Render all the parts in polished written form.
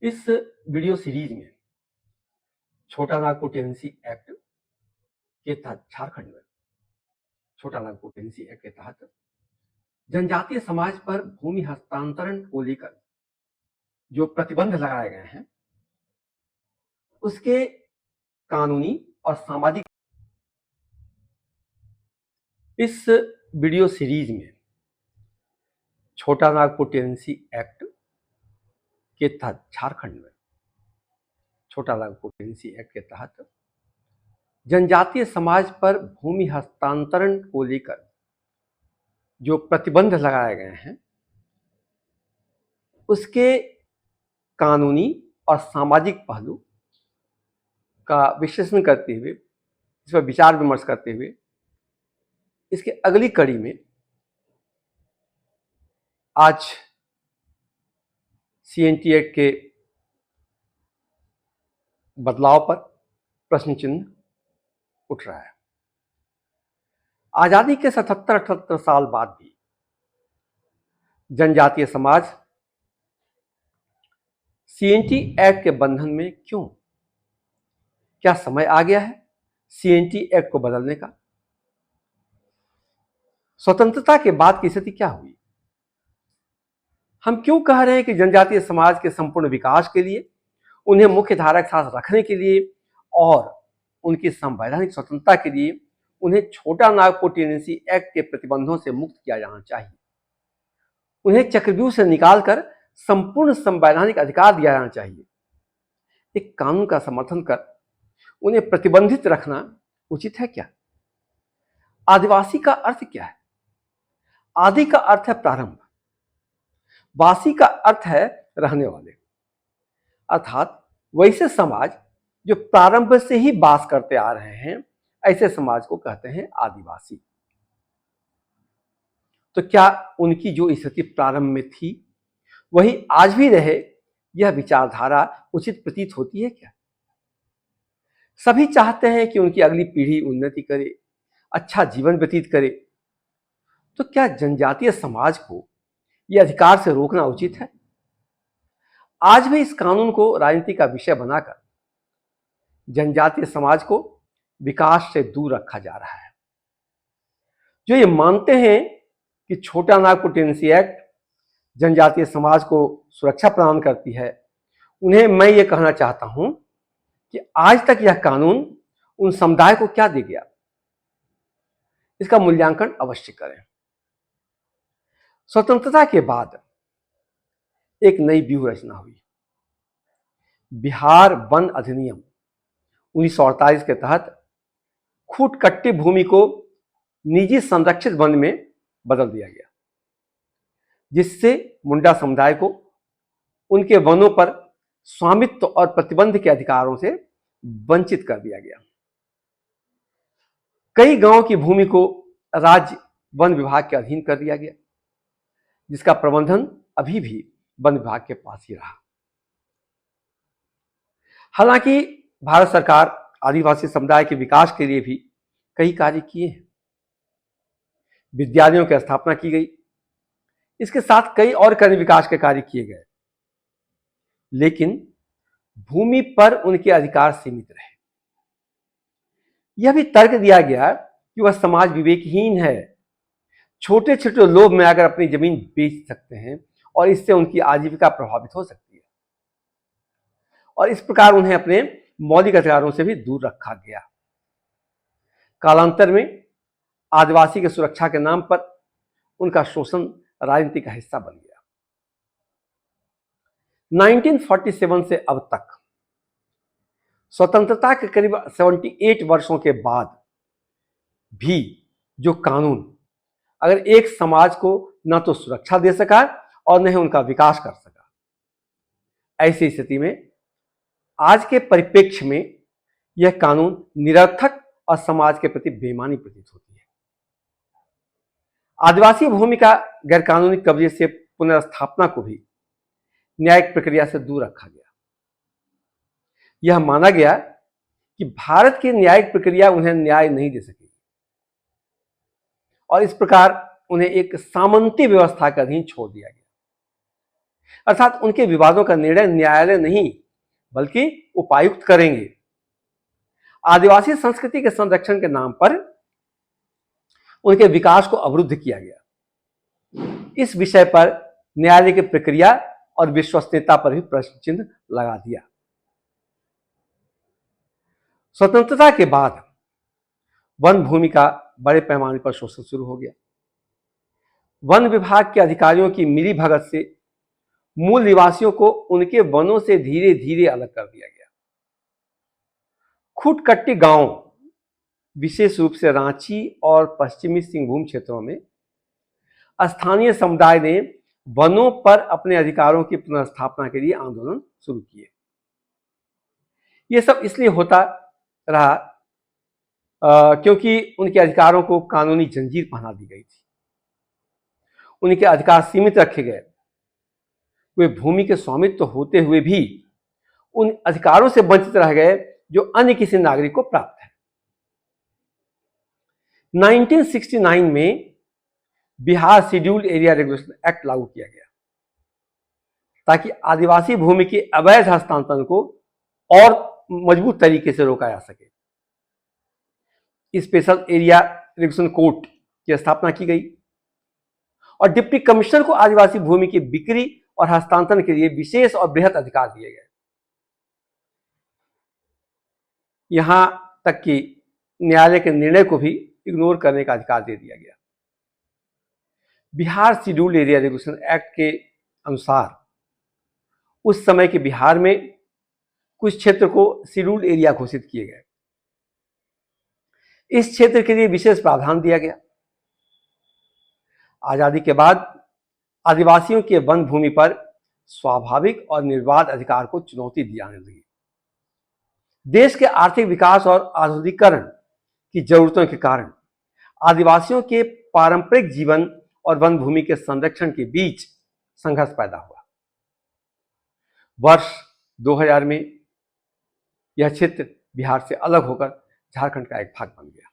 इस video series में छोटा नागपुर टेनेंसी एक्ट के तहत झारखंड में छोटा नागपुर टेनेंसी एक्ट के तहत जनजातीय समाज पर भूमि हस्तांतरण को लेकर जो प्रतिबंध लगाए गए हैं उसके कानूनी और सामाजिक इस वीडियो सीरीज में छोटा नागपुर टेनेंसी एक्ट के तहत झारखंड में छोटा नागपुर टेनेंसी एक्ट के तहत जनजातीय समाज पर भूमि हस्तांतरण को लेकर जो प्रतिबंध लगाए गए हैं उसके कानूनी और सामाजिक पहलू का विश्लेषण करते हुए, इस पर विचार विमर्श करते हुए, इसके अगली कड़ी में आज सीएनटी एक्ट के बदलाव पर प्रश्न चिन्ह उठ रहा है। आजादी के 77-78 साल बाद भी जनजातीय समाज सीएनटी एक्ट के बंधन में क्यों? क्या समय आ गया है सीएनटी एक्ट को बदलने का? स्वतंत्रता के बाद की स्थिति क्या हुई? हम क्यों कह रहे हैं कि जनजातीय समाज के संपूर्ण विकास के लिए, उन्हें मुख्य धारा के साथ रखने के लिए और उनकी संवैधानिक स्वतंत्रता के लिए उन्हें छोटा नागपुर टेनेंसी एक्ट के प्रतिबंधों से मुक्त किया जाना चाहिए। उन्हें चक्रव्यूह से निकालकर संपूर्ण संवैधानिक अधिकार दिया जाना चाहिए। एक कानून का समर्थन कर उन्हें प्रतिबंधित रखना उचित है क्या? आदिवासी का अर्थ क्या है? आदि का अर्थ है प्रारंभ, वासी का अर्थ है रहने वाले, अर्थात वैसे समाज जो प्रारंभ से ही वास करते आ रहे हैं, ऐसे समाज को कहते हैं आदिवासी। तो क्या उनकी जो स्थिति प्रारंभ में थी वही आज भी रहे, यह विचारधारा उचित प्रतीत होती है क्या? सभी चाहते हैं कि उनकी अगली पीढ़ी उन्नति करे, अच्छा जीवन व्यतीत करे। तो क्या जनजातीय समाज को यह अधिकार से रोकना उचित है? आज भी इस कानून को राजनीति का विषय बनाकर जनजातीय समाज को विकास से दूर रखा जा रहा है। जो ये मानते हैं कि छोटा नागपुर टेनेंसी एक्ट जनजातीय समाज को सुरक्षा प्रदान करती है, उन्हें मैं ये कहना चाहता हूं कि आज तक यह कानून उन समुदाय को क्या दे गया, इसका मूल्यांकन अवश्य करें। स्वतंत्रता के बाद एक नई व्यूह रचना हुई। बिहार वन अधिनियम 1948 के तहत खूट कट्टी भूमि को निजी संरक्षित वन में बदल दिया गया, जिससे मुंडा समुदाय को उनके वनों पर स्वामित्व और प्रतिबंध के अधिकारों से वंचित कर दिया गया। कई गांवों की भूमि को राज्य वन विभाग के अधीन कर दिया गया, जिसका प्रबंधन अभी भी वन विभाग के पास ही रहा। हालांकि भारत सरकार आदिवासी समुदाय के विकास के लिए भी कई कार्य किए हैं। विद्यालयों की स्थापना की गई, इसके साथ कई और अन्य विकास के कार्य किए गए, लेकिन भूमि पर उनके अधिकार सीमित रहे। यह भी तर्क दिया गया कि वह समाज विवेकहीन है, छोटे छोटे लोभ में आकर अपनी जमीन बेच सकते हैं और इससे उनकी आजीविका प्रभावित हो सकती है, और इस प्रकार उन्हें अपने मौलिक अधिकारों से भी दूर रखा गया। कालांतर में आदिवासी की सुरक्षा के नाम पर उनका शोषण राजनीति का हिस्सा बन गया। 1947 से अब तक स्वतंत्रता के करीब 78 वर्षों के बाद भी जो कानून अगर एक समाज को न तो सुरक्षा दे सका और न ही उनका विकास कर सका, ऐसी स्थिति में आज के परिप्रेक्ष्य में यह कानून निरर्थक और समाज के प्रति बेईमानी प्रतीत होती है। आदिवासी भूमि का गैरकानूनी कब्जे से पुनर्स्थापना को भी न्यायिक प्रक्रिया से दूर रखा गया। यह माना गया कि भारत की न्यायिक प्रक्रिया उन्हें न्याय नहीं दे सकेगी और इस प्रकार उन्हें एक सामंती व्यवस्था के अधीन छोड़ दिया गया। अर्थात उनके विवादों का निर्णय न्यायालय नहीं बल्कि उपायुक्त करेंगे। आदिवासी संस्कृति के संरक्षण के नाम पर उनके विकास को अवरुद्ध किया गया। इस विषय पर न्यायालय की प्रक्रिया और विश्वसनीयता पर भी प्रश्न चिन्ह लगा दिया। स्वतंत्रता के बाद वन भूमि का बड़े पैमाने पर शोषण शुरू हो गया। वन विभाग के अधिकारियों की मिलीभगत से मूल निवासियों को उनके वनों से धीरे धीरे अलग कर दिया गया। खुटकट्टी गांव, विशेष रूप से रांची और पश्चिमी सिंहभूम क्षेत्रों में स्थानीय समुदाय ने वनों पर अपने अधिकारों की पुनर्स्थापना के लिए आंदोलन शुरू किए। यह सब इसलिए होता रहा क्योंकि उनके अधिकारों को कानूनी जंजीर पहना दी गई थी। उनके अधिकार सीमित रखे गए। वे भूमि के स्वामित्व होते हुए भी उन अधिकारों से वंचित रह गए जो अन्य किसी नागरिक को प्राप्त है। 1969 में Bihar scheduled area regulation act लागू किया गया ताकि आदिवासी भूमि के अवैध हस्तांतरण को और मजबूत तरीके से रोका जा सके। स्पेशल एरिया रेगुलेशन कोर्ट की स्थापना की गई और डिप्टी कमिश्नर को आदिवासी भूमि की बिक्री और हस्तांतरण के लिए विशेष और बृहत अधिकार दिए गए। यहां तक कि न्यायालय के निर्णय को भी इग्नोर करने का अधिकार दे दिया गया। Bihar scheduled area regulation act के अनुसार उस समय के बिहार में कुछ क्षेत्र को शेड्यूल्ड एरिया घोषित किए गए। इस क्षेत्र के लिए विशेष प्रावधान दिया गया। आजादी के बाद आदिवासियों के वन भूमि पर स्वाभाविक और निर्बाध अधिकार को चुनौती दी जाने लगी। देश के आर्थिक विकास और आधुनिकीकरण की जरूरतों के कारण आदिवासियों के पारंपरिक जीवन और वन भूमि के संरक्षण के बीच संघर्ष पैदा हुआ। वर्ष 2000 में यह क्षेत्र बिहार से अलग होकर झारखंड का एक भाग बन गया।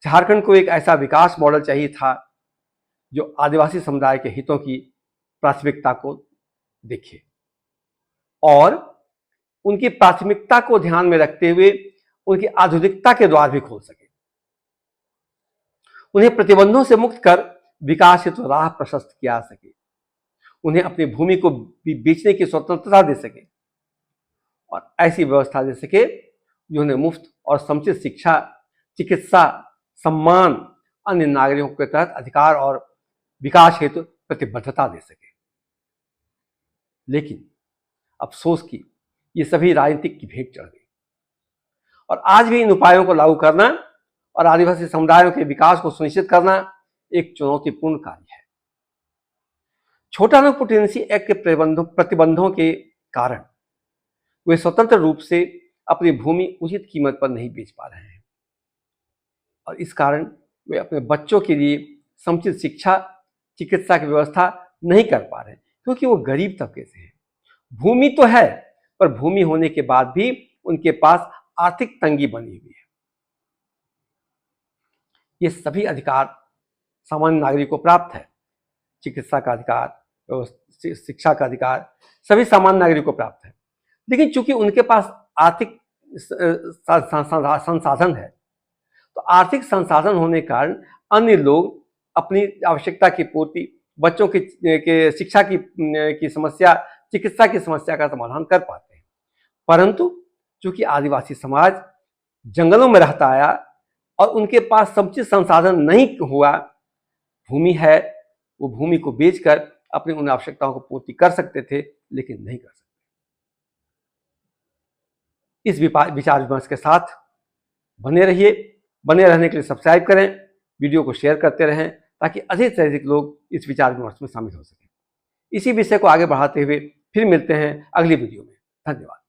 झारखंड को एक ऐसा विकास मॉडल चाहिए था जो आदिवासी समुदाय के हितों की प्राथमिकता को देखे और उनकी प्राथमिकता को ध्यान में रखते हुए उनकी आधुनिकता के द्वार भी खोल सके। उन्हें प्रतिबंधों से मुक्त कर विकास हेतु राह प्रशस्त किया जा सके। उन्हें अपनी भूमि को बेचने की स्वतंत्रता दे सके और ऐसी व्यवस्था दे सके जो उन्हें मुफ्त और समुचित शिक्षा, चिकित्सा, सम्मान, अन्य नागरिकों के तहत अधिकार और विकास हेतु प्रतिबद्धता दे सके। लेकिन अफसोस की ये सभी राजनीतिक की भेंट चढ़ गई और आज भी इन उपायों को लागू करना और आदिवासी समुदायों के विकास को सुनिश्चित करना एक चुनौतीपूर्ण कार्य है। छोटा नागपुर टेनेंसी एक्ट के प्रतिबंधों के कारण वे स्वतंत्र रूप से अपनी भूमि उचित कीमत पर नहीं बेच पा रहे हैं और इस कारण वे अपने बच्चों के लिए समुचित शिक्षा, चिकित्सा की व्यवस्था नहीं कर पा रहे क्योंकि वो गरीब तबके से हैं। भूमि तो है पर भूमि होने के बाद भी उनके पास आर्थिक तंगी बनी हुई है। ये सभी अधिकार सामान्य नागरिक को प्राप्त है। चिकित्सा का अधिकार, शिक्षा का अधिकार सभी सामान्य नागरिक को प्राप्त है, लेकिन चूंकि उनके पास आर्थिक संसाधन है तो आर्थिक संसाधन होने के कारण अन्य लोग अपनी आवश्यकता की पूर्ति, बच्चों के शिक्षा की समस्या, चिकित्सा की समस्या का समाधान कर पाते हैं। परंतु चूंकि आदिवासी समाज जंगलों में रहता आया और उनके पास समुचित संसाधन नहीं हुआ, भूमि है, वो भूमि को बेचकर अपनी उन आवश्यकताओं को पूर्ति कर सकते थे लेकिन नहीं कर सकते। इस विचार विमर्श के साथ बने रहिए। बने रहने के लिए सब्सक्राइब करें, वीडियो को शेयर करते रहें ताकि अधिक से अधिक लोग इस विचार विमर्श में शामिल हो सकें। इसी विषय को आगे बढ़ाते हुए फिर मिलते हैं अगली वीडियो में। धन्यवाद।